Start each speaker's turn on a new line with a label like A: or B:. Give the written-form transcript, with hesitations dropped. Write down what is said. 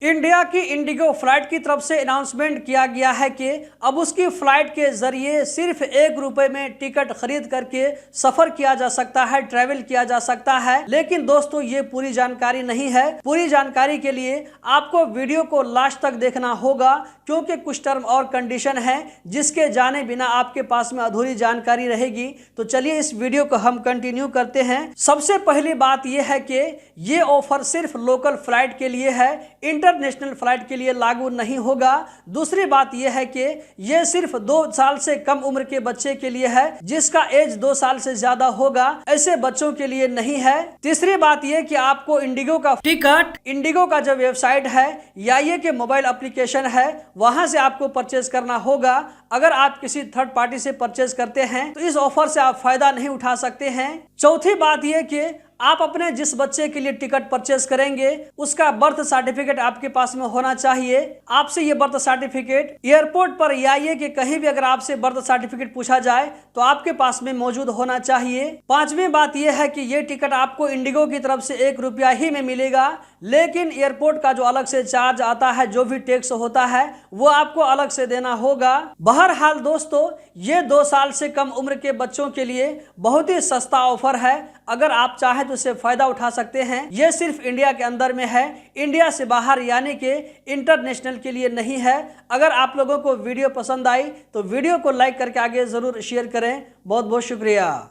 A: India की Indigo flight की तरफ से अनाउंसमेंट किया गया है कि अब उसकी फ्लाइट के जरिए सिर्फ ₹1 में टिकट खरीद करके सफर किया जा सकता है, ट्रैवल किया जा सकता है। लेकिन दोस्तों ये पूरी जानकारी नहीं है। पूरी जानकारी के लिए आपको वीडियो को लास्ट तक देखना होगा, क्योंकि कुछ टर्म और कंडीशन है जिसके जाने बिना आपके पास में अधूरी जानकारी रहेगी। तो चलिए इस वीडियो को हम कंटिन्यू करते हैं। सबसे पहली बात यह है कि ये ऑफर सिर्फ लोकल फ्लाइट के लिए है, इंटरनेशनल फ्लाइट के लिए लागू नहीं होगा। दूसरी बात यह है कि यह सिर्फ 2 साल से कम उम्र के बच्चे के लिए है, जिसका एज 2 साल से ज्यादा होगा ऐसे बच्चों के लिए नहीं है। तीसरी बात यह कि आपको इंडिगो का टिकट इंडिगो का जो वेबसाइट है या ये के मोबाइल एप्लीकेशन है वहां से आपको परचेज करना होगा। अगर आप किसी थर्ड पार्टी से परचेज करते हैं तो इस ऑफर से आप फायदा नहीं उठा सकते हैं। चौथी बात यह कि आप अपने जिस बच्चे के लिए टिकट परचेज करेंगे उसका बर्थ सर्टिफिकेट आपके पास में होना चाहिए। आपसे ये बर्थ सर्टिफिकेट एयरपोर्ट पर या ये कि कहीं भी अगर आपसे बर्थ सर्टिफिकेट पूछा जाए तो आपके पास में मौजूद होना चाहिए। पांचवी बात यह है कि ये टिकट आपको इंडिगो की तरफ से ₹1 ही में मिलेगा, लेकिन एयरपोर्ट का जो अलग से चार्ज आता है, जो भी टैक्स होता है वो आपको अलग से देना होगा। बहरहाल दोस्तों ये 2 साल से कम उम्र के बच्चों के लिए बहुत ही सस्ता ऑफर है। अगर आप चाहें तो इससे फायदा उठा सकते हैं। यह सिर्फ इंडिया के अंदर में है, इंडिया से बाहर यानी कि इंटरनेशनल के लिए नहीं है। अगर आप लोगों को वीडियो पसंद आई तो वीडियो को लाइक करके आगे जरूर शेयर करें। बहुत बहुत शुक्रिया।